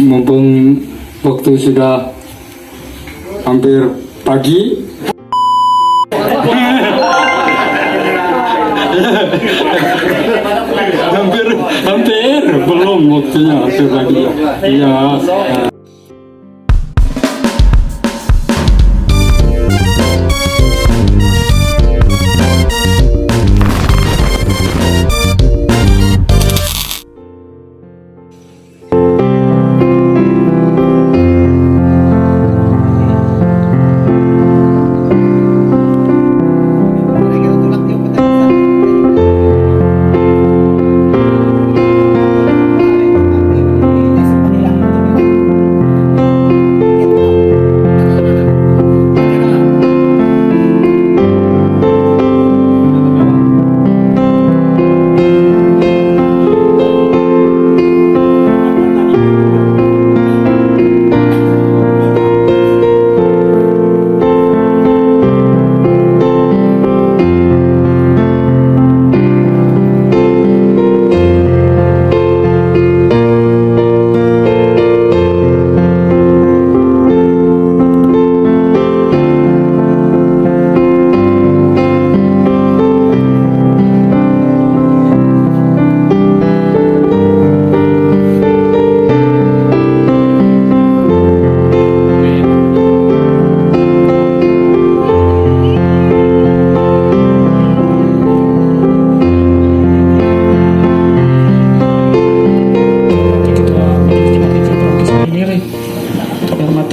mumpung waktu sudah hampir pagi. hampir belum waktunya hampir pagi. Iya.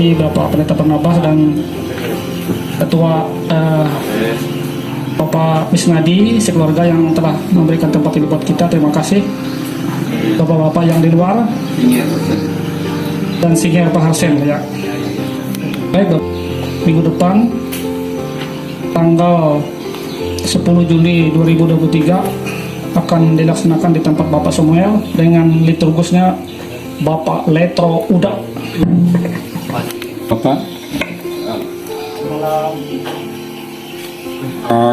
Bapak Pendeta Barnabas dan Ketua Bapak Misnadi, sekeluarga yang telah memberikan tempat ini buat kita. Terima kasih Bapak-bapak yang di luar dan Senior Pak Harsen ya. Baik, minggu depan tanggal 10 Juli 2023 akan dilaksanakan di tempat Bapak Samuel dengan liturgusnya Bapak Letro Uda. Bapak,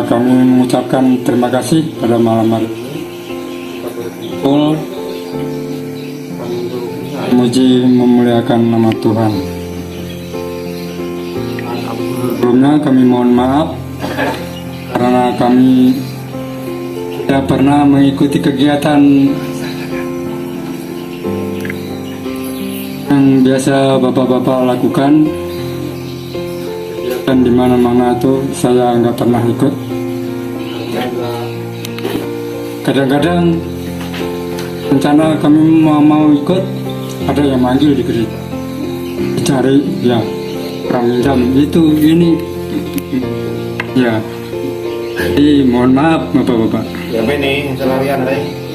kami mengucapkan terima kasih pada malam hari memuji memuliakan nama Tuhan. Sebelumnya kami mohon maaf karena kami tidak pernah mengikuti kegiatan yang biasa bapak-bapak lakukan, dan di mana-mana itu saya nggak pernah ikut. Kadang-kadang rencana kami mau ikut, ada yang manggil di gereja, dicari ya orang minjam itu ini ya. Jadi mohon maaf bapak-bapak. Ya ini selarian deh.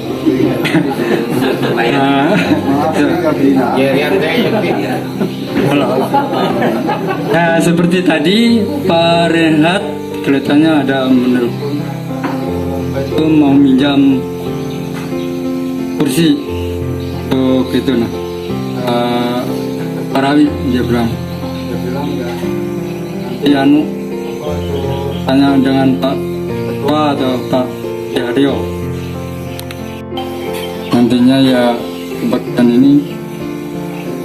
Nah, seperti tadi Pak Renhat kelihatannya ada menelpon itu mau minjam kursi untuk itu Parawi, dia bilang ya tanya dengan Pak Ketua atau Pak Diario. Nantinya ya kebaktian ini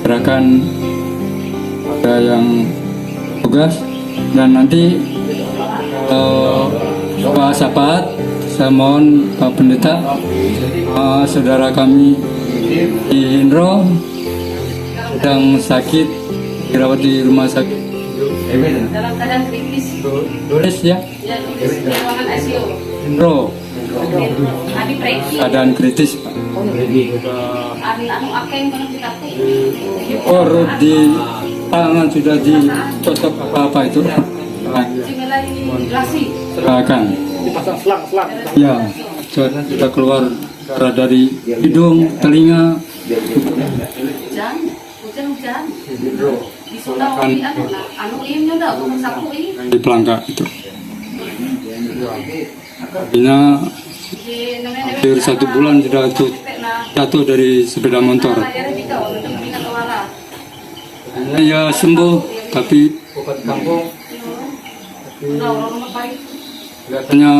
serahkan ada yang tugas, dan nanti Pak Sapat, saya mohon Pak Pendeta, saudara kami di Indro sedang sakit, dirawat di rumah sakit dalam keadaan kritis. Doris ya, Di ruangan ICU. Indro Abi preki. keadaan kritis Pak. Abi akeng banget di kaki. Or di tangan sudah dicocok apa itu Cimelai lasi. serahkan Dipasang selang. ya, sudah keluar darah dari hidung, telinga. Hujan. Di Sunda anu ieu dah bukan sapu ini. Di pelangka itu artinya hampir 1 bulan sudah jatuh dari sepeda motor. Ya sembuh, tapi kelihatannya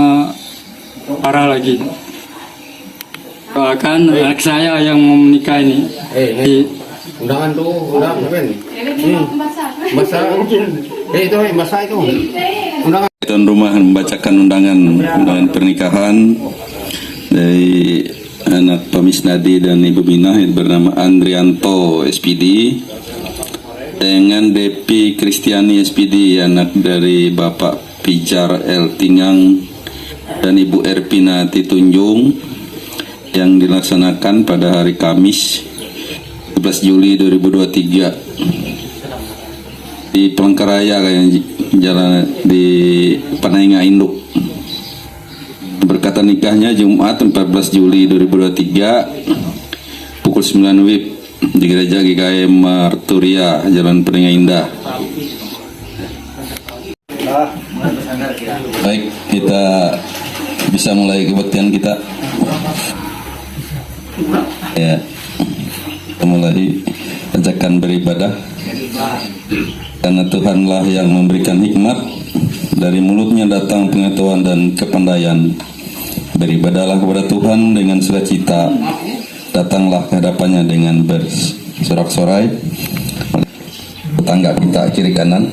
parah lagi. Doakan anak saya yang mau menikah ini Undangan tuh, undangan men. Masa itu masa itu. Undangan. Tuan rumah membacakan undangan pernikahan dari anak Pamisnadi dan Ibu Minah yang bernama Andrianto SPD dengan Depi Kristiani SPD, anak dari Bapak Pijar L. Tingang dan Ibu Erpina Titunjung, yang dilaksanakan pada hari Kamis 11 Juli 2023 di Palangkaraya, jalan di Panainga Induk. Berkata nikahnya Jumat 14 Juli 2023 pukul 9 WIB di Gereja GKM Marturia, Jalan Panainga Indah. Baik, kita bisa mulai kebaktian kita. Ya, kita mulai ajakan beribadah. Karena Tuhanlah yang memberikan hikmat, dari mulutnya datang pengetahuan dan kepandaian. Beribadahlah kepada Tuhan dengan sukacita, datanglah ke hadapannya dengan bersorak-sorai. Tetangga kita kiri kanan.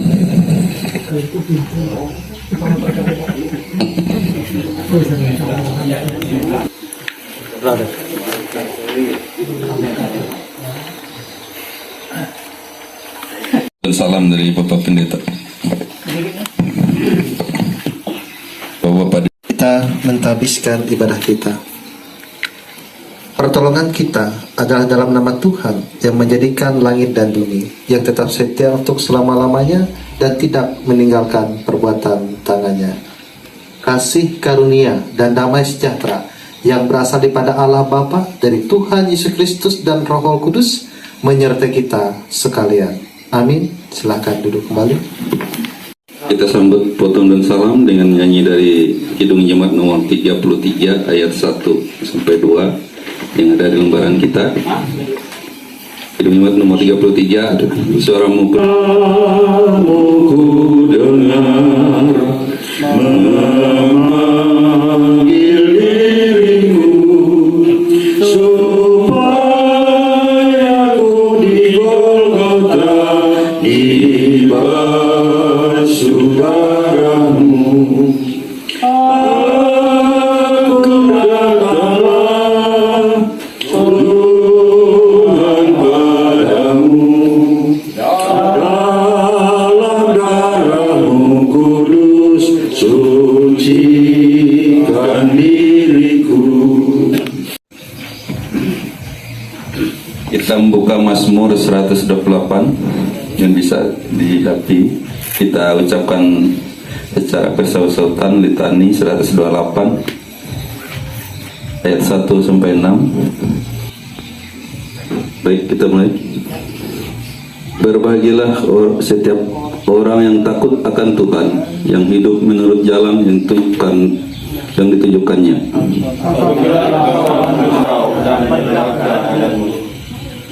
Dan salam dari Bapak Pendeta. Bapak kita mentahbiskan ibadah kita. Pertolongan kita adalah dalam nama Tuhan yang menjadikan langit dan bumi, yang tetap setia untuk selama-lamanya dan tidak meninggalkan perbuatan tangannya. Kasih karunia dan damai sejahtera yang berasal daripada Allah Bapa, dari Tuhan Yesus Kristus dan Roh Kudus menyertai kita sekalian. Amin. Silakan duduk kembali. Kita sambut potong dan salam dengan nyanyi dari Kidung Jemaat nomor 33 ayat 1 sampai 2 yang ada di lembaran kita. Kidung Jemaat nomor 33, suaramu ku dengar memanggil dirimu supaya ku di Golgota dibasuh darahmu. Aku datanglah Tuhan padamu, dalam darahmu kudus sucikan diriku. Kita membuka Mazmur 128 yang bisa dihati. Kita ucapkan secara bersaut-sautan litani 128 ayat 1 sampai 6. Baik, kita mulai. Berbahagialah setiap orang yang takut akan Tuhan, yang hidup menurut jalan yang ditunjukkannya.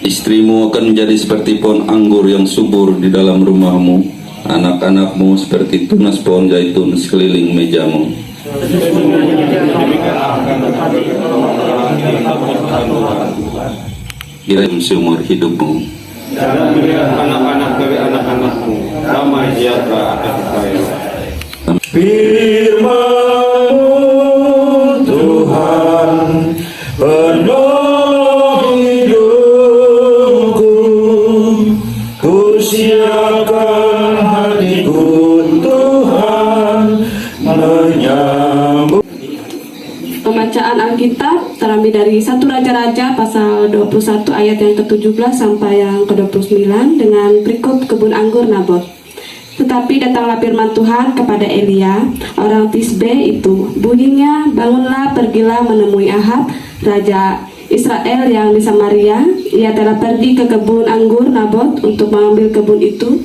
Istrimu akan menjadi seperti pohon anggur yang subur di dalam rumahmu, anak-anakmu seperti tunas pohon zaitun sekeliling mejamu. Kirim seumur hidupmu. Dan melihat anak-anak dari anak-anakmu, damai sejahtera akan saya. Firman-Mu Tuhan penolong hidupku, ku siapkan hatiku Tuhan menyambut. Pembacaan Alkitab terambil dari 1 Raja-Raja pasal 21 ayat yang ke-17 sampai yang ke-29 dengan berikut kebun anggur Nabot. Tetapi datanglah firman Tuhan kepada Elia, orang Tisbe itu. Bunyinya, bangunlah, pergilah menemui Ahab, raja Israel yang di Samaria. Ia telah pergi ke kebun anggur Nabot untuk mengambil kebun itu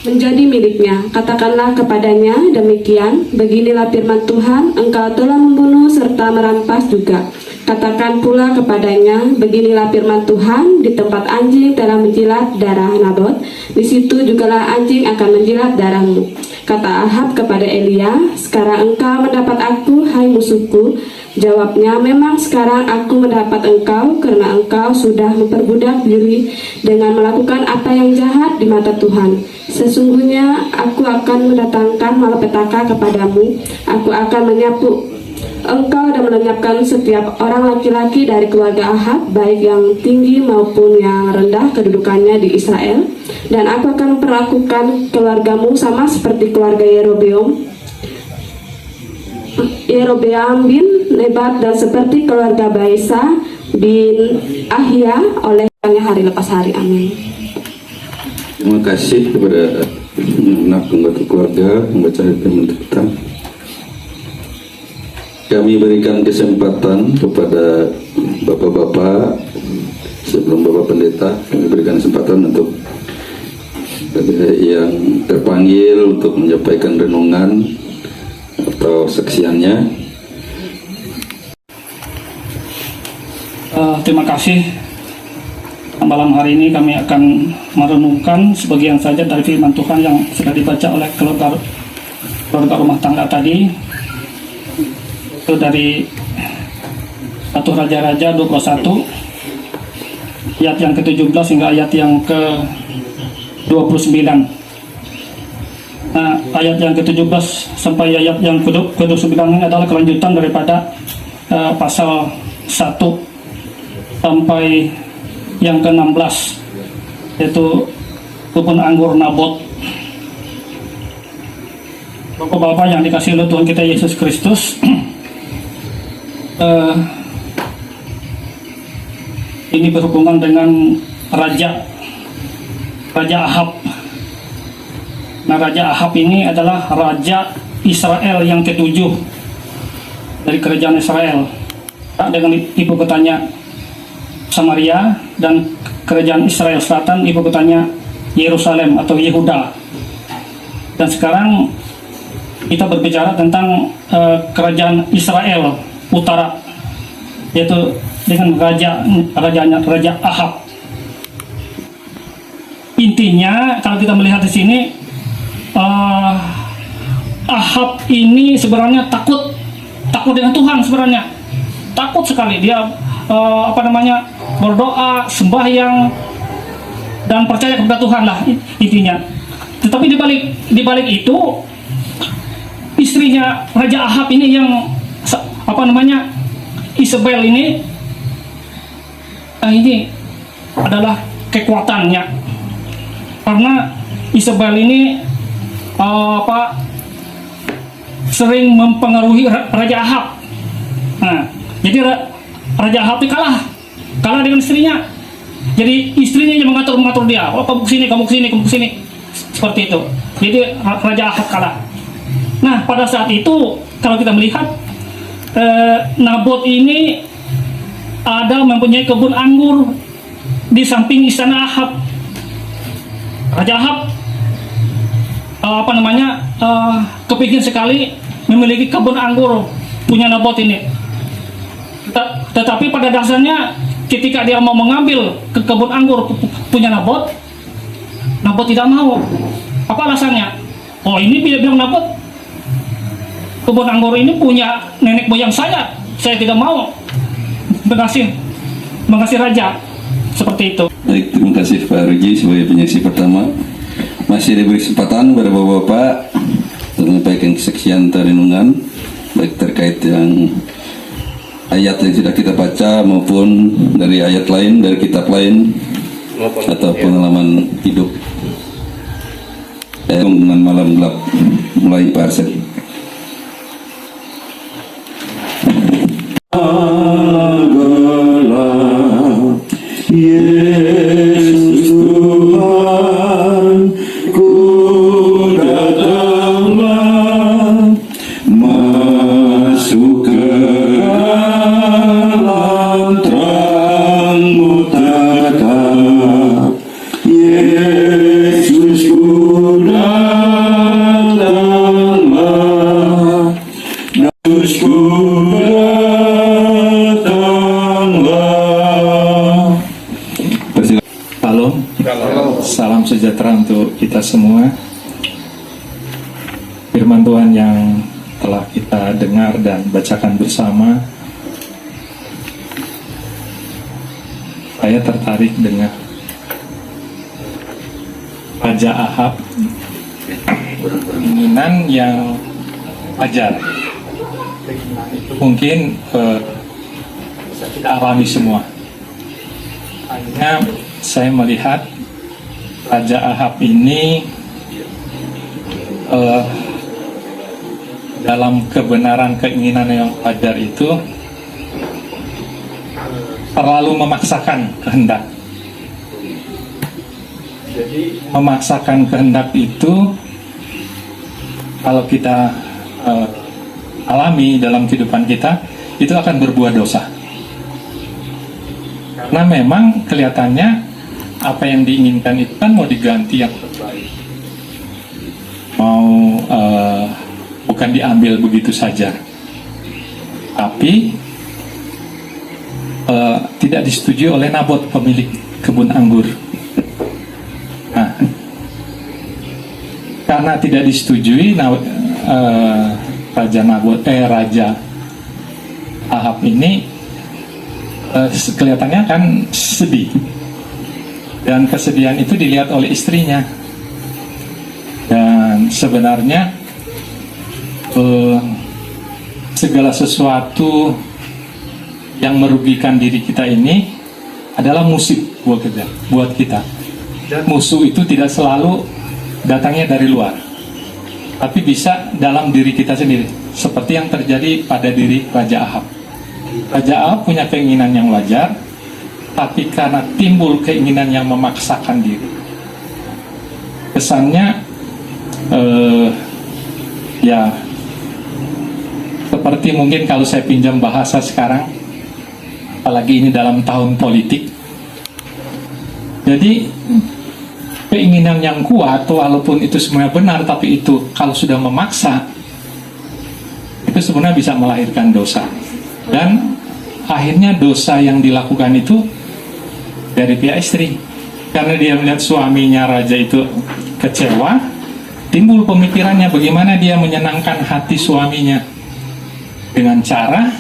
menjadi miliknya. Katakanlah kepadanya demikian, beginilah firman Tuhan, engkau telah membunuh serta merampas juga Katakan pula kepadanya, beginilah firman Tuhan, di tempat anjing telah menjilat darah Nabot, di situ jugalah anjing akan menjilat darahmu. Kata Ahab kepada Elia, sekarang engkau mendapat aku, hai musuhku. Jawabnya, memang sekarang aku mendapat engkau, karena engkau sudah memperbudak diri dengan melakukan apa yang jahat di mata Tuhan. Sesungguhnya aku akan mendatangkan malapetaka kepadamu, aku akan menyapu engkau dan melenyapkan setiap orang laki-laki dari keluarga Ahab, baik yang tinggi maupun yang rendah kedudukannya di Israel. Dan aku akan memperlakukan keluargamu sama seperti keluarga Yerobeam bin Nebat, dan seperti keluarga Baisa bin Ahia oleh hari lepas hari. Amin. Terima kasih kepada anak pembantu keluarga membaca firman Tuhan. Kami berikan kesempatan kepada bapak-bapak sebelum bapak pendeta, kami berikan kesempatan untuk yang terpanggil untuk menyampaikan renungan atau saksiannya. Terima kasih. Malam hari ini kami akan merenungkan sebagian saja dari firman Tuhan yang sudah dibaca oleh keluarga rumah tangga tadi. Itu dari 1 Raja-Raja 21 ayat yang ke-17 hingga ayat yang ke-29. Nah, ayat yang ke-17 sampai ayat yang ke-29 ini adalah kelanjutan daripada pasal 1 sampai yang ke-16, yaitu kebun anggur Nabot. Bapak-bapak yang dikasihi oleh Tuhan kita Yesus Kristus, ini berhubungan dengan Raja Ahab. Nah, Raja Ahab ini adalah Raja Israel yang ke-7 dari kerajaan Israel, dengan ibu kotanya Samaria, dan kerajaan Israel Selatan ibu kotanya Yerusalem atau Yehuda. Dan sekarang kita berbicara tentang kerajaan Israel Utara, yaitu dengan Raja Ahab. Intinya kalau kita melihat di sini, Ahab ini sebenarnya takut dengan Tuhan, sebenarnya takut sekali. Dia berdoa, sembahyang, dan percaya kepada Tuhan lah intinya. Tetapi di balik itu, istrinya Raja Ahab ini yang Isabel ini adalah kekuatannya, karena Isabel ini sering mempengaruhi Raja Ahab. Nah, jadi Raja Ahab itu kalah dengan istrinya. Jadi istrinya yang mengatur dia. Oh, kamu kesini, seperti itu. Jadi Raja Ahab kalah. Nah, pada saat itu kalau kita melihat, Nabot ini mempunyai kebun anggur di samping istana Ahab. Raja Ahab kepingin sekali memiliki kebun anggur punya Nabot ini. Tetapi pada dasarnya ketika dia mau mengambil ke kebun anggur punya Nabot tidak mau. Apa alasannya? Oh, ini bilang Nabot, kebun anggur ini punya nenek moyang saya tidak mau mengasih raja, seperti itu. Baik, terima kasih Pak Ruji sebagai penyaksi pertama. Masih diberi kesempatan kepada bapak-bapak untuk menyampaikan kesaksian renungan, baik terkait yang ayat yang sudah kita baca maupun dari ayat lain, dari kitab lain, atau pengalaman hidup. Dengan malam gelap, mulai Pak Arsen. Yesus Tuhan, ku datanglah, masuk ke dalam terang-Mu tetap. Yesus ku datanglah. Shalom. Salam sejahtera untuk kita semua. Firman Tuhan yang telah kita dengar dan bacakan bersama, saya tertarik dengan Raja Ahab, keinginan yang wajar. Mungkin bisa kita alami semua. Hanya saya melihat Raja Ahab ini dalam kebenaran keinginan yang wajar itu terlalu memaksakan kehendak. Jadi memaksakan kehendak itu kalau kita alami dalam kehidupan kita, itu akan berbuah dosa. Karena memang kelihatannya apa yang diinginkan itu kan mau diganti yang terbaik, mau bukan diambil begitu saja, tapi tidak disetujui oleh Nabot, pemilik kebun anggur. Nah, karena tidak disetujui, Raja Ahab ini kelihatannya kan sedih, dan kesedihan itu dilihat oleh istrinya. Dan sebenarnya segala sesuatu yang merugikan diri kita ini adalah musuh buat kita. Dan musuh itu tidak selalu datangnya dari luar, tapi bisa dalam diri kita sendiri, seperti yang terjadi pada diri Raja Ahab. Raja Ahab punya keinginan yang wajar, tapi karena timbul keinginan yang memaksakan diri, kesannya ya seperti mungkin kalau saya pinjam bahasa sekarang, apalagi ini dalam tahun politik, jadi keinginan yang kuat, walaupun itu sebenarnya benar, tapi itu kalau sudah memaksa, itu sebenarnya bisa melahirkan dosa. Dan akhirnya dosa yang dilakukan itu dari pihak istri. Karena dia melihat suaminya raja itu kecewa, timbul pemikirannya bagaimana dia menyenangkan hati suaminya. Dengan cara,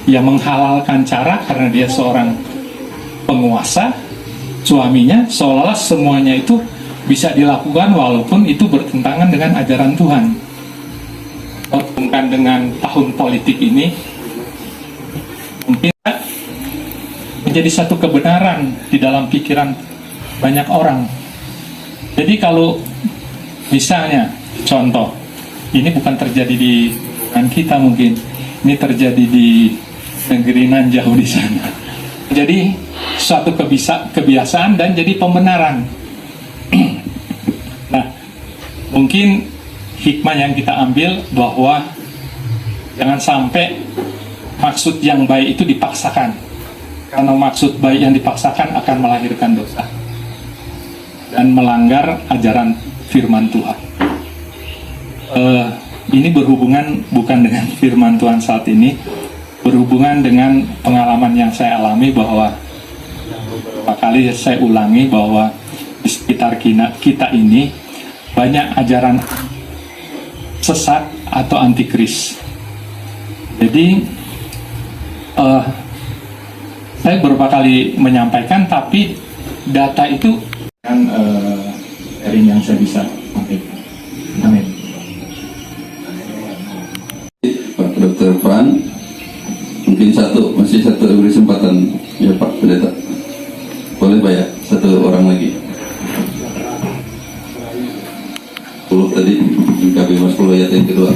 ya menghalalkan cara, karena dia seorang penguasa, suaminya seolah-olah semuanya itu bisa dilakukan walaupun itu bertentangan dengan ajaran Tuhan. Berhubungan dengan tahun politik ini mungkin menjadi satu kebenaran di dalam pikiran banyak orang. Jadi kalau misalnya contoh, ini bukan terjadi di dengan kita, mungkin ini terjadi di negeri nan jauh di sana. Jadi suatu kebiasaan dan jadi pembenaran. Nah, mungkin hikmah yang kita ambil bahwa jangan sampai maksud yang baik itu dipaksakan, karena maksud baik yang dipaksakan akan melahirkan dosa dan melanggar ajaran firman Tuhan. Ini berhubungan bukan dengan firman Tuhan saat ini, berhubungan dengan pengalaman yang saya alami, bahwa beberapa kali saya ulangi bahwa di sekitar kita ini banyak ajaran sesat atau antikris. Jadi saya beberapa kali menyampaikan, tapi data itu kan sharing yang saya bisa sampaikan. Amin. Pak Dr. Pran, mungkin masih satu beri kesempatan ya Pak Pendeta. Boleh Pak ya, satu orang lagi. 10 tadi, KB Mas 10 ayat yang kedua.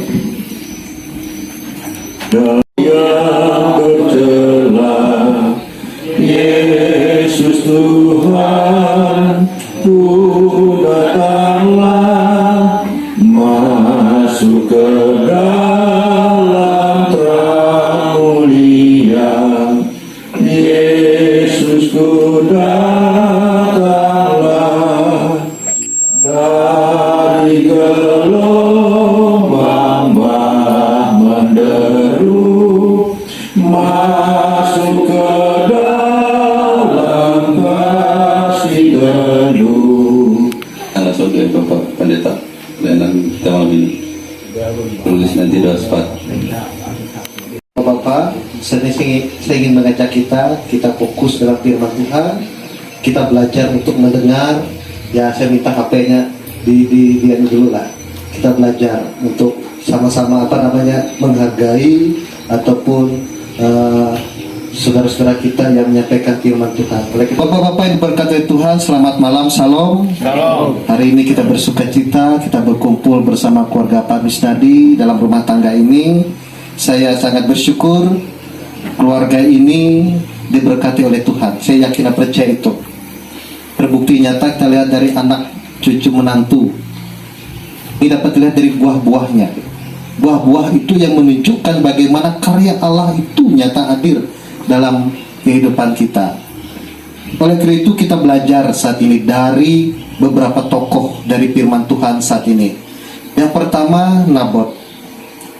Yang bercela, Yesus Tuhan, ku datanglah masuk ke dalam terang mulia. Yesus ku datanglah dari gelombang bah menderu. Langsung dari Bapak Pendeta layanan kita malam ini. Tulis nanti doa sepat. Bapak, saya ingin mengajak kita fokus dalam firman Tuhan. Kita belajar untuk mendengar. Ya, saya minta HP-nya di dulu lah. Kita belajar untuk sama-sama menghargai ataupun saudara-saudara kita yang menyampaikan firman Tuhan. Bapak-bapak yang diberkati Tuhan, selamat malam, salam. Hari ini kita bersuka cita, kita berkumpul bersama keluarga Pak Misnadi dalam rumah tangga ini. Saya sangat bersyukur keluarga ini diberkati oleh Tuhan. Saya yakin dan percaya itu. Terbukti nyata kita lihat dari anak cucu menantu. Ini dapat dilihat dari buah-buahnya. Buah-buah itu yang menunjukkan bagaimana karya Allah itu nyata hadir dalam kehidupan kita. Oleh karena itu kita belajar saat ini dari beberapa tokoh dari firman Tuhan saat ini. Yang pertama Nabot,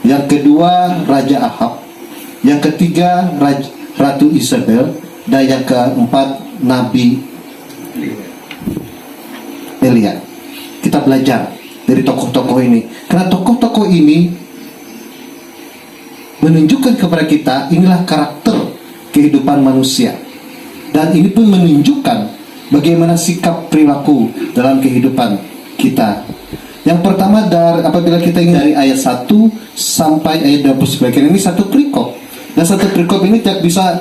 yang kedua Raja Ahab, yang ketiga Ratu Isabel, dan yang keempat Nabi Elia. Kita belajar dari tokoh-tokoh ini, karena tokoh-tokoh ini menunjukkan kepada kita inilah karakter kehidupan manusia, dan ini pun menunjukkan bagaimana sikap perilaku dalam kehidupan kita. Yang pertama apabila kita ingin dari ayat 1 sampai ayat 29, ini satu perikop, dan satu perikop ini tidak bisa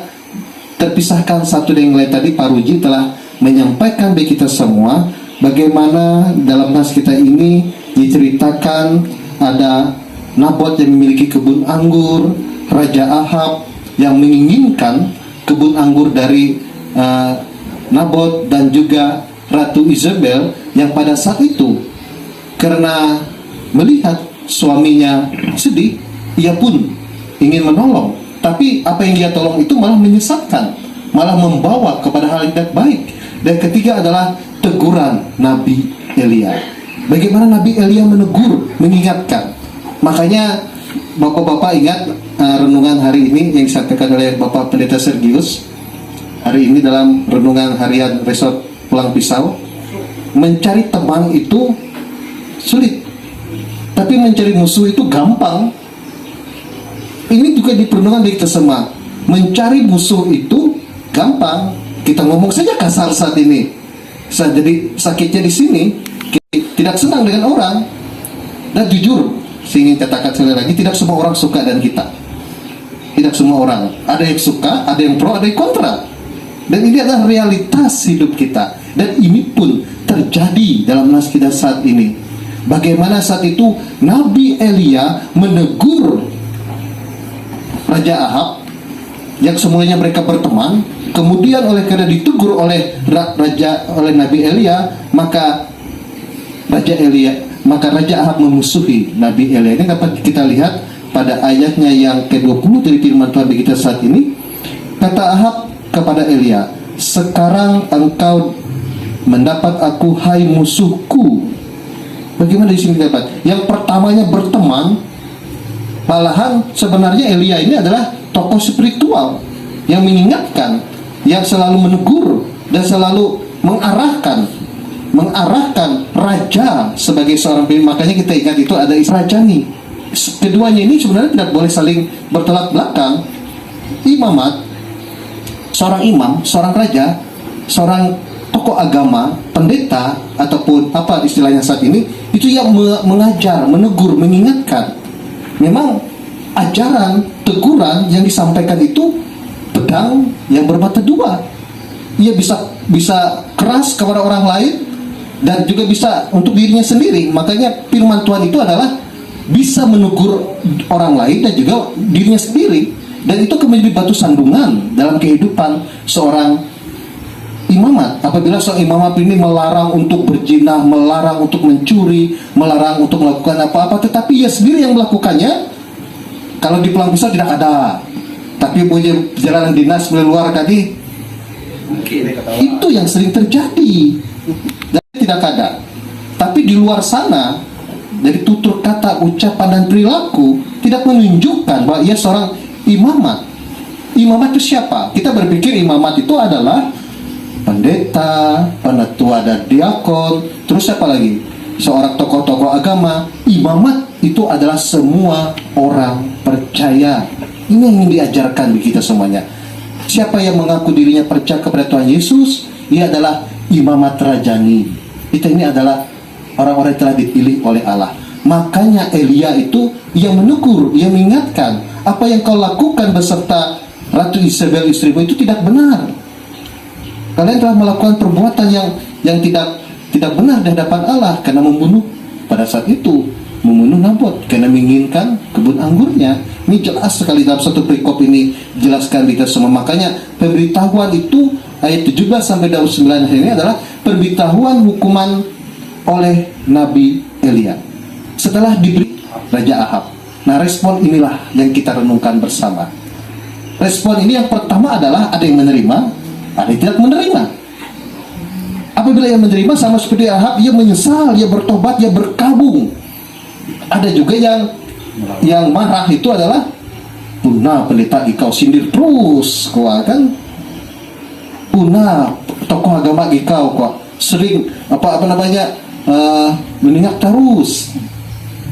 terpisahkan satu dengan yang lain. Tadi Pak Ruji telah menyampaikan bagi kita semua bagaimana dalam nas kita ini diceritakan ada Nabot yang memiliki kebun anggur, Raja Ahab yang menginginkan kebun anggur dari Nabot, dan juga Ratu Isabel yang pada saat itu karena melihat suaminya sedih, ia pun ingin menolong. Tapi apa yang dia tolong itu malah menyesatkan, malah membawa kepada hal yang tidak baik. Dan ketiga adalah teguran Nabi Elia. Bagaimana Nabi Elia menegur, mengingatkan. Makanya bapak-bapak ingat renungan hari ini yang disampaikan oleh Bapak Pendeta Sergius hari ini dalam renungan harian Resort Pulang Pisau. Mencari teman itu sulit, tapi mencari musuh itu gampang. Ini juga di renungan dari kita semua. Mencari musuh itu gampang. Kita ngomong saja kasar saat ini. Jadi sakitnya di sini, tidak senang dengan orang. Dan jujur, saya ingin katakan sekali lagi, tidak semua orang suka dengan kita. Tidak semua orang. Ada yang suka, ada yang pro, ada yang kontra. Dan ini adalah realitas hidup kita. Dan ini pun terjadi dalam nas kita saat ini. Bagaimana saat itu Nabi Elia menegur Raja Ahab yang semuanya mereka berteman. Kemudian karena ditegur oleh Nabi Elia, maka Raja Ahab memusuhi Nabi Elia. Ini dapat kita lihat pada ayatnya yang ke-20 dari firman Tuhan bagi kita saat ini. Kata Ahab kepada Elia, "Sekarang engkau mendapat aku, hai musuhku." Bagaimana di sini dapat? Yang pertamanya berteman, malahan sebenarnya Elia ini adalah tokoh spiritual yang mengingatkan, yang selalu menegur dan selalu mengarahkan raja sebagai seorang pemimpin. Makanya kita ingat itu ada Rajani. Keduanya ini sebenarnya tidak boleh saling bertolak belakang. Imamat, seorang imam, seorang raja, seorang tokoh agama, pendeta ataupun apa istilahnya saat ini, itu yang mengajar, menegur, mengingatkan. Memang ajaran, teguran yang disampaikan itu pedang yang bermata dua. Ia bisa keras kepada orang lain dan juga bisa untuk dirinya sendiri. Makanya firman Tuhan itu adalah bisa menegur orang lain dan juga dirinya sendiri. Dan itu akan menjadi batu sandungan dalam kehidupan seorang imamat. Apabila seorang imamat ini melarang untuk berzinah, melarang untuk mencuri, melarang untuk melakukan apa-apa, tetapi ia sendiri yang melakukannya, kalau di Pulang Pisau tidak ada, tapi punya perjalanan dinas meluar tadi, itu yang sering terjadi. Dan tidak ada. Tapi di luar sana, dari tutur kata, ucapan dan perilaku tidak menunjukkan bahwa ia seorang imamat. Imamat itu siapa? Kita berpikir imamat itu adalah pendeta, penatua dan diakon, terus siapa lagi? Seorang tokoh-tokoh agama. Imamat itu adalah semua orang percaya. Ini yang ingin diajarkan di kita semuanya. Siapa yang mengaku dirinya percaya kepada Tuhan Yesus, dia adalah imamat rajani. Kita ini adalah orang-orang yang telah dipilih oleh Allah. Makanya Elia itu yang menegur, yang mengingatkan, apa yang kau lakukan beserta Ratu Isabel istrimu itu tidak benar. Kalian telah melakukan perbuatan yang tidak benar di hadapan Allah, karena membunuh pada saat itu, membunuh Nabot karena menginginkan kebun anggurnya. Ini jelas sekali dalam satu perikop ini jelaskan kita semua. Makanya pemberitahuan itu ayat 17 sampai 29 ini adalah pemberitahuan hukuman oleh Nabi Elia setelah diberi Raja Ahab. Nah, respon inilah yang kita renungkan bersama. Respon ini yang pertama adalah ada yang menerima, ada yang tidak menerima. Apabila yang menerima sama seperti Ahab, ia menyesal, ia bertobat, ia berkabung. Ada juga yang marah, itu adalah punah pendeta ikau sindir terus, kan? Punah tokoh agama ikau kok sering meninggal terus.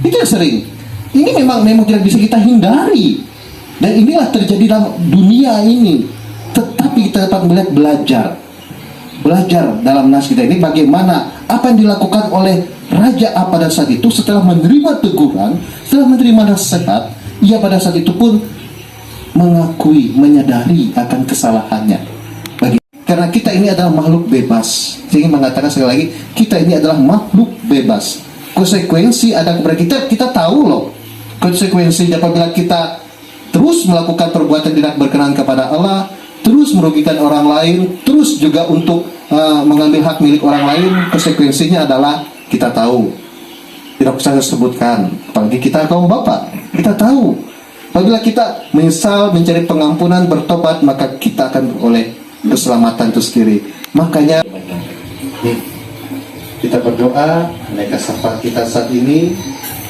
Itu yang sering. Ini memang tidak bisa kita hindari. Dan inilah terjadi dalam dunia ini. Tetapi kita dapat melihat belajar dalam nas kita ini bagaimana apa yang dilakukan oleh Raja A pada saat itu. Setelah menerima teguran, setelah menerima nasihat, ia pada saat itu pun mengakui, menyadari akan kesalahannya. Karena kita ini adalah makhluk bebas. Saya ingin mengatakan sekali lagi, kita ini adalah makhluk bebas. Konsekuensi ada kepada kita tahu loh. Konsekuensi apabila kita terus melakukan perbuatan tidak berkenan kepada Allah, terus merugikan orang lain, terus juga untuk mengambil hak milik orang lain, konsekuensinya adalah kita tahu. Tidak usah saya sebutkan, apalagi kita kaum bapak, kita tahu. Apabila kita menyesal, mencari pengampunan, bertobat, maka kita akan beroleh keselamatan itu sendiri. Makanya kita berdoa, mereka sapa kita saat ini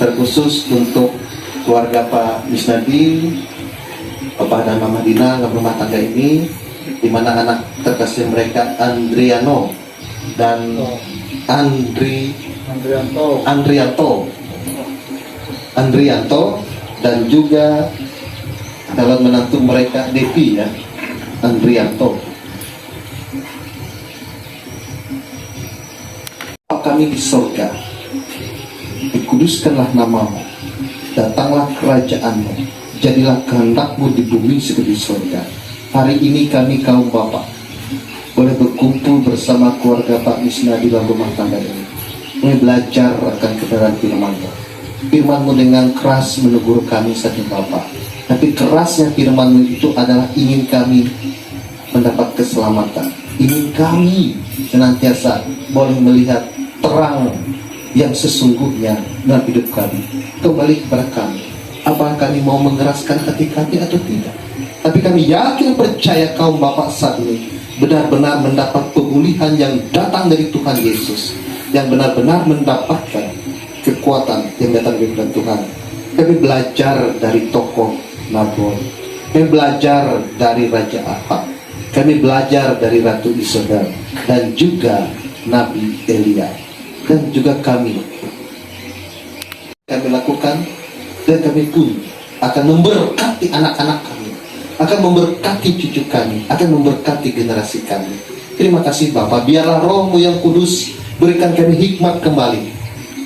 terkhusus untuk keluarga Pak Misnadi, Bapak dan Mama Dina, rumah tangga ini, di mana anak terkasih mereka Andriano dan Andrianto dan juga calon menantu mereka Devi ya, Andrianto. Kami di surga, dikuduskanlah namamu, datanglah kerajaanmu, jadilah kehendakmu di bumi seperti di surga. Hari ini kami kaum bapak boleh berkumpul bersama keluarga Pak Misnadi dalam rumah tangga ini, mulai belajar akan kebenaran firman-Mu. Firman-Mu dengan keras menegur kami saat ini Bapak, tapi kerasnya firman-Mu itu adalah ingin kami mendapat keselamatan, ingin kami senantiasa boleh melihat terang yang sesungguhnya dalam hidup kami. Kembali kepada kami, apakah kami mau mengeraskan hati kami atau tidak? Tapi kami yakin percaya kaum bapak saat ini benar-benar mendapat pemulihan yang datang dari Tuhan Yesus, yang benar-benar mendapatkan kekuatan yang datang dari Tuhan. Kami belajar dari tokoh Nabot, kami belajar dari Raja Ahab, kami belajar dari Ratu Isabel, dan juga Nabi Elia. Dan juga kami lakukan, dan kami pun akan memberkati anak-anak kami, akan memberkati cucu kami, akan memberkati generasi kami. Terima kasih Bapak, biarlah Roh-Mu yang kudus berikan kami hikmat kembali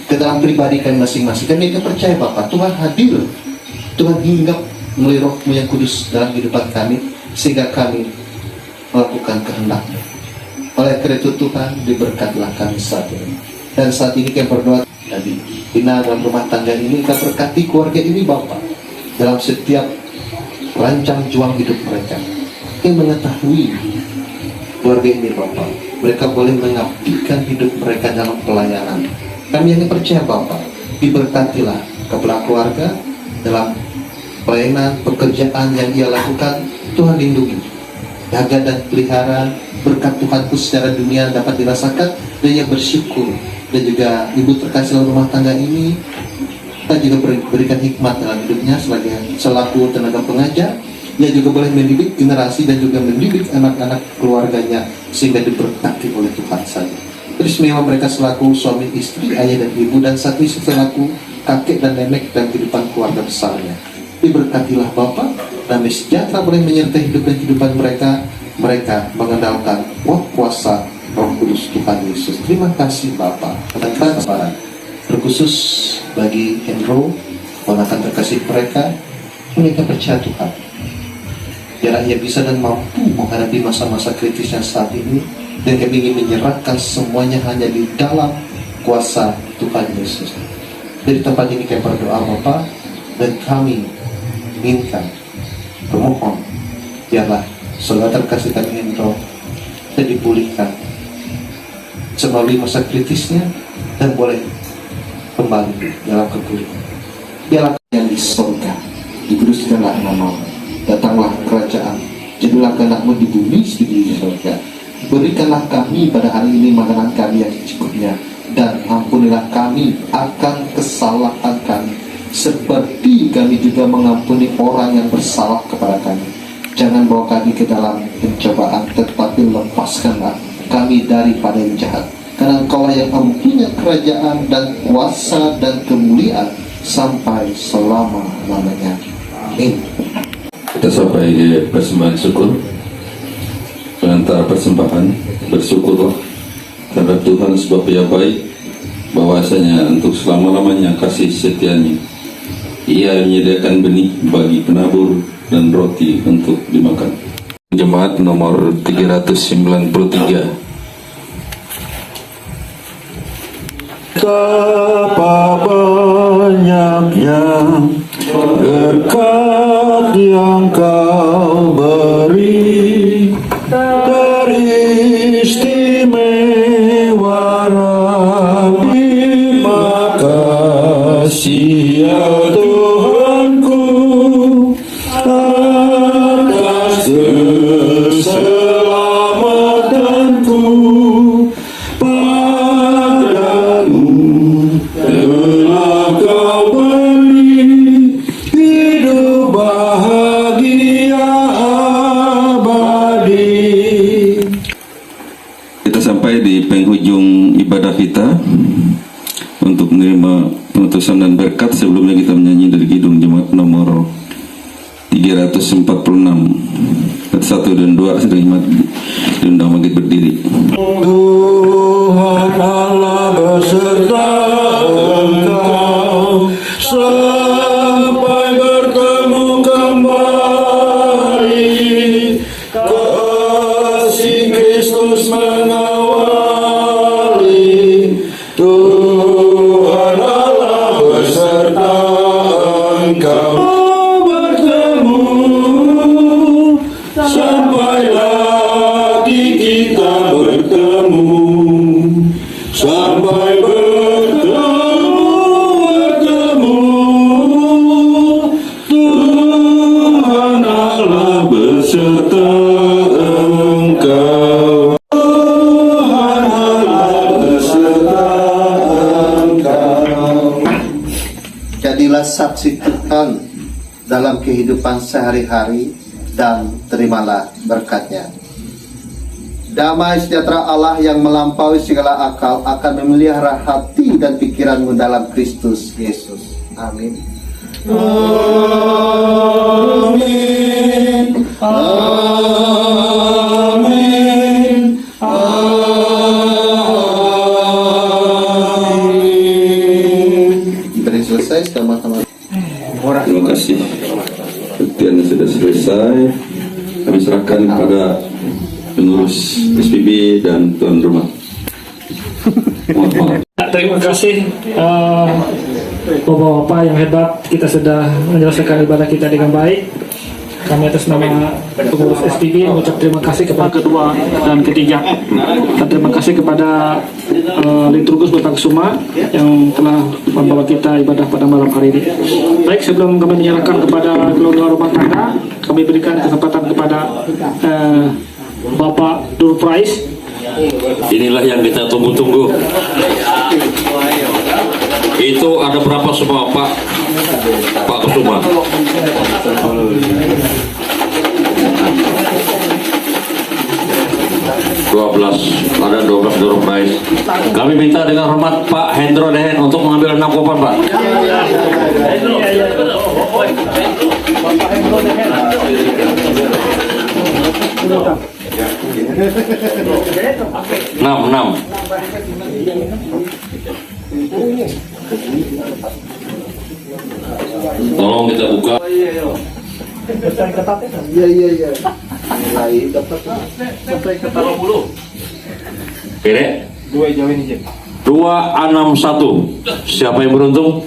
ke dalam pribadi kami masing-masing. Kami akan percaya Bapak, Tuhan hadir, Tuhan hinggap melalui Roh-Mu yang kudus dalam kehidupan kami, sehingga kami melakukan kehendak-Mu. Oleh karena itu Tuhan, diberkatilah kami saat ini. Dan saat ini kami berdoa tadi, Bina dalam rumah tangga ini, kita berkati keluarga ini Bapak, dalam setiap rancang juang hidup mereka. Kami mengetahui keluarga ini Bapak, mereka boleh mengabdikan hidup mereka dalam pelayanan. Kami yang percaya Bapak, diberkatilah kepala keluarga dalam pelayanan, pekerjaan yang ia lakukan. Tuhan lindungi, jaga dan pelihara, berkat Tuhanku secara dunia dapat dirasakan, dan ia bersyukur. Dan juga ibu terkasih dalam rumah tangga ini, kita juga berikan hikmat dalam hidupnya selaku tenaga pengajar, Ia juga boleh mendidik generasi dan juga mendidik anak-anak keluarganya sehingga diberkati oleh Tuhan saja. Terus memang mereka selaku suami istri, ayah dan ibu, dan satu istri selaku kakek dan nenek dan kehidupan keluarga besarnya. Diberkatilah Bapa, damai sejahtera boleh menyertai hidup dan kehidupan mereka. Mereka mengandalkan kuasa Roh Kudus Tuhan Yesus. Terima kasih Bapa. Katakan kesabaran terkhusus bagi Hendro, ponakan terkasih mereka percaya Tuhan. Biarlah ia bisa dan mampu menghadapi masa-masa kritis yang saat ini, dan kami ingin menyerahkan semuanya hanya di dalam kuasa Tuhan Yesus. Dari tempat ini kami berdoa Bapa, dan kami minta, bermohon, biarlah saudara terkasih kami Hendro dan dipulihkan melalui masa kritisnya dan boleh kembali dalam kepulihan. Biarlah yang di surga, dikuduskanlah namamu, datanglah kerajaan, jadilah kehendak-Mu di bumi seperti di surga. Berikanlah kami pada hari ini makanan kami yang secukupnya, dan ampunilah kami akan kesalahan kami, seperti kami juga mengampuni orang yang bersalah kepada kami. Jangan bawa kami ke dalam pencobaan, tetapi lepaskanlah kami daripada yang jahat. Karena Engkaulah yang mempunyai kerajaan dan kuasa dan kemuliaan sampai selama-lamanya. Amin. Kita sampai persembahan syukur. Antara persembahan, bersyukurlah terhadap Tuhan sebab Ia baik, bahwasanya untuk selama-lamanya kasih setianya. Ia menyediakan benih bagi penabur dan roti untuk dimakan. Jemaat nomor 393. Betapa banyaknya berkat yang Kau beri, teristimewa terima kasih ya Tuhanku atas keselamatanku. Padamu telah Kau beri hidup bahagia abadi. Kita sampai di penghujung ibadah kita. Untuk menerima pemutusan dan berkat, sebelumnya kita menyanyi dari Kidung Jemaat nomor 346 ayat 1 dan 2. Sedang jemaat diundang bangkit berdiri. Tuhan Allah beserta engkau sampai bertemu kembali. Kasih Kristus mengawali. Tuhan Allah beserta engkau bertemu sampai lagi kita bertemu, sampai bertemu. Tuhan Allah beserta engkau. Tuhan Allah beserta engkau. Jadilah saksi Tuhan dalam kehidupan sehari-hari dan terimalah berkat-Nya. Damai sejahtera Allah yang melampaui segala akal akan memelihara hati dan pikiranmu dalam Kristus Yesus. Amin. Amin. Amin. Amin. Ibadah selesai, sama-sama. Terima kasih. Kebaktian sudah selesai. Kami serahkan kepada pengurus SPB dan tuan rumah. Mohon maaf. Terima kasih Bapak-bapak yang hebat. Kita sudah menyelesaikan ibadah kita dengan baik. Kami atas nama pengurus SPB mengucap terima kasih kepada kedua dan ketiga, dan terima kasih kepada Liturgus Bataksuma yang telah membawa kita ibadah pada malam hari ini. Baik, sebelum kami menyerahkan kepada keluarga rumah tangga, kami berikan kesempatan kepada Bapak Dur Price. Inilah yang kita tunggu-tunggu. Itu ada berapa semua Pak Kusuma? ada 12 door prize. Kami minta dengan hormat Pak Hendro Dehen untuk mengambil 6 kupon, Pak. Enam. Tolong kita buka. Iya. Kira 261. Siapa yang beruntung?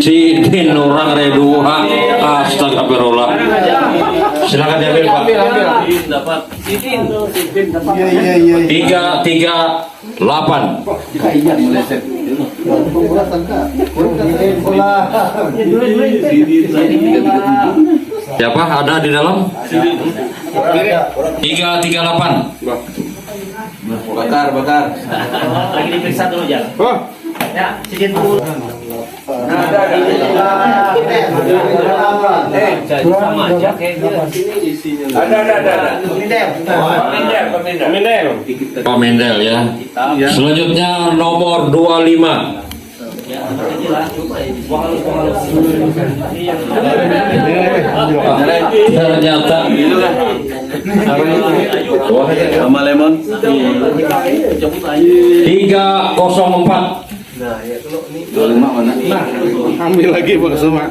Sidin orang redua. Astagfirullah. Silakan diambil, Pak. 338. Siapa ada di dalam? 338. Bakar. Lagi diperiksa dulu ya. Ya, sedikit dulu. Sama aja kayak Pak Mendel ya. Selanjutnya nomor 25. Ternyata Sama lemon. 304. Ambil lagi Pak Suma.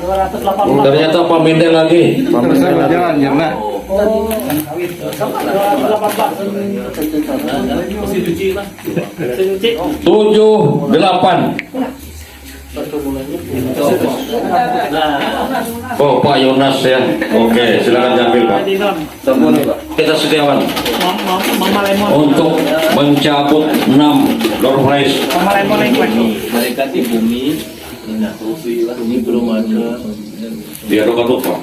Ternyata Pak Mendel lagi. Jangan nyerah. 78. Oh, Pak Yonas ya. Oke, silakan diambil, Pak. Kita Setiawan untuk mencabut 6 door prize. Mereka di bumi, ini belum ada. Biar lupa, Pak.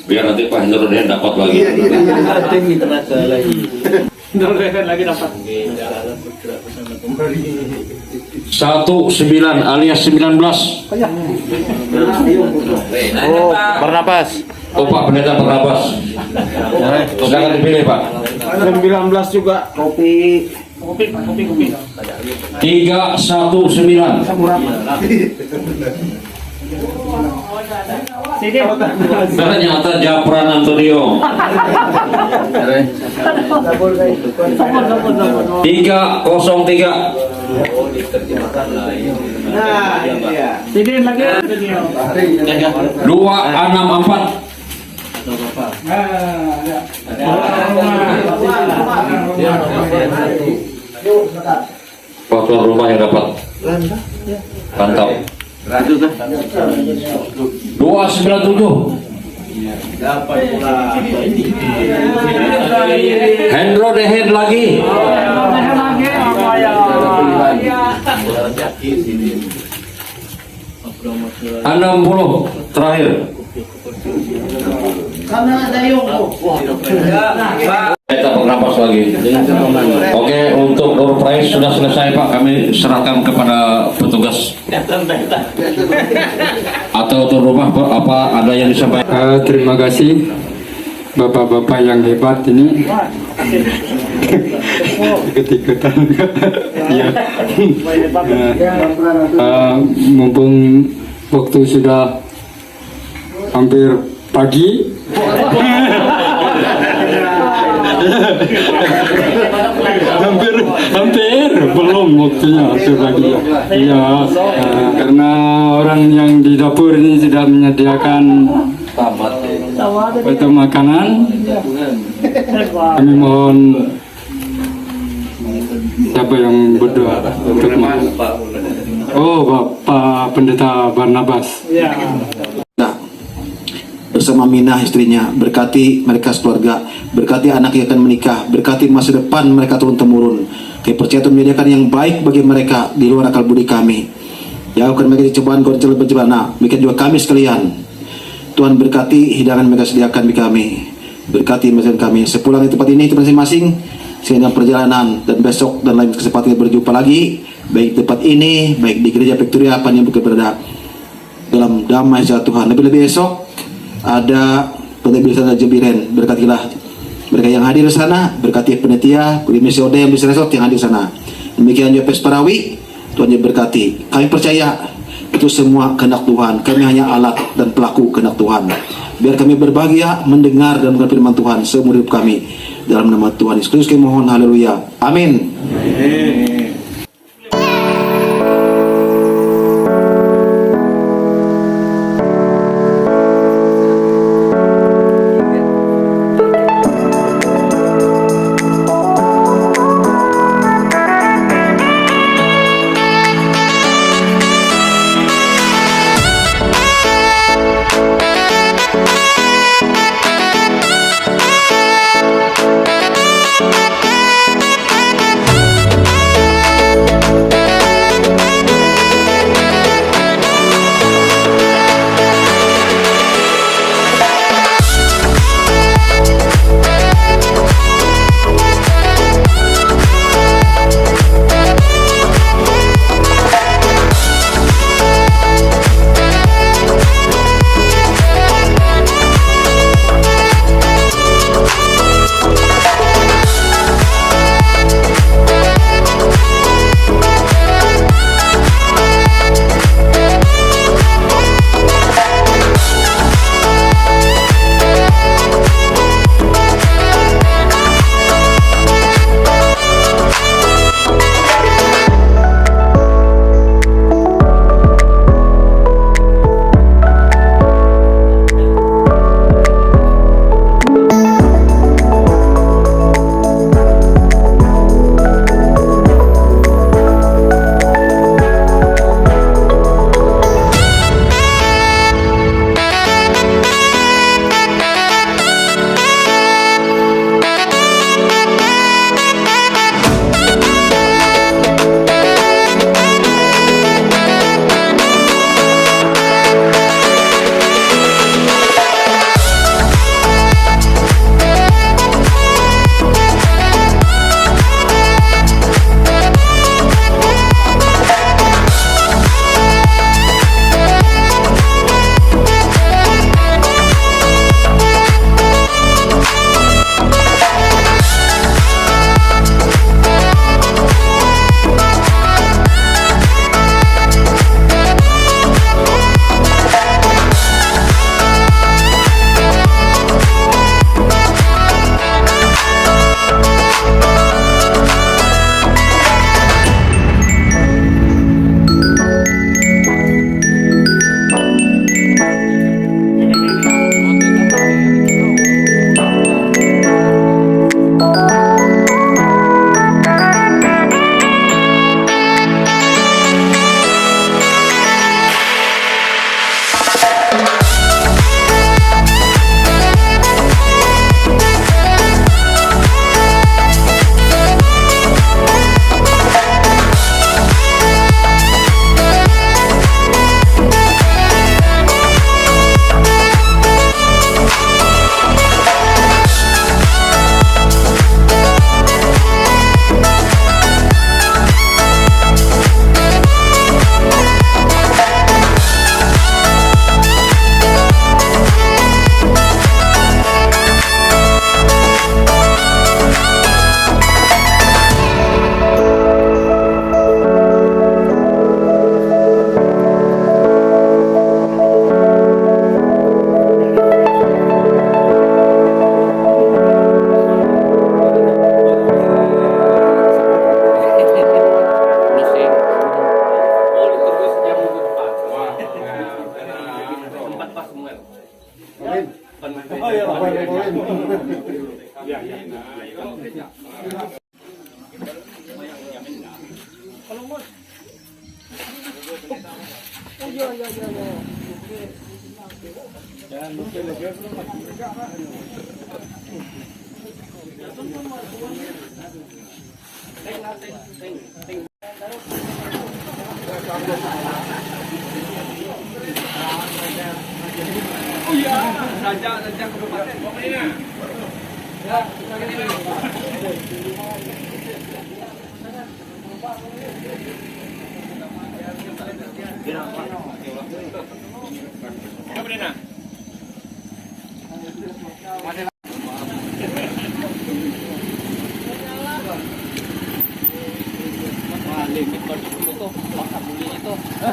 Biar nanti Pak Hendro Dehen dapat lagi. Lagi dapat. 19 alias 19. Oh, bernapas. Oh, Pak Pendeta bernapas. Silakan dipilih, Pak. 19 juga. Kopi. 319. Ternyata Japran Antonio. 303. Nah, iya. 264. Pak tuan rumah yang dapat. Pantau. 297. Hendro Dehen lagi. 60 terakhir. Kita bernapas lagi. Oke, untuk door prize sudah selesai, Pak. Kami serahkan kepada petugas. Atau tuan rumah, Pak, apa ada yang disampaikan? Terima kasih bapak-bapak yang hebat ini. Ikut-ikutan. Ya. Mumpung waktu sudah hampir pagi. hampir belum waktunya pagi. Ya, karena orang yang di dapur ini sudah menyediakan itu makanan. Kami mohon siapa yang berdoa untuk Bapak Pendeta Barnabas. Bersama Minah istrinya, berkati mereka sekeluarga, berkati anak yang akan menikah, berkati masa depan mereka turun-temurun. Kepercayaan menyediakan yang baik bagi mereka di luar akal budi kami. Jauhkan mereka dari cobaan, goncang bencana. Nah, demikian juga kami sekalian. Tuhan berkati hidangan mereka sediakan bagi kami. Berkati masing-masing kami. Sepulang di tempat ini masing-masing, sehingga perjalanan dan besok dan lain kesempatan berjumpa lagi, baik di tempat ini, baik di gereja Victoria apa yang berada dalam damai sejahtera Tuhan. Lebih-lebih esok ada Pengabdian Raja Biren, berkatilah mereka yang hadir di sana, berkati penitia, Misi Odem, Misi Resort yang hadir di sana. Demikian juga Pesparawi, Tuhan yang berkati. Kami percaya itu semua kehendak Tuhan. Kami hanya alat dan pelaku kehendak Tuhan. Biar kami berbahagia mendengar dan mendengar firman Tuhan seumur hidup kami. Dalam nama Tuhan Yesus Kristus kami mohon, haleluya. Amin.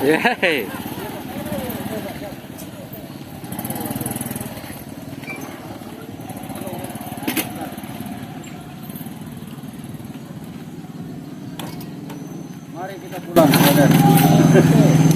Yeay. Mari kita pulang, brother.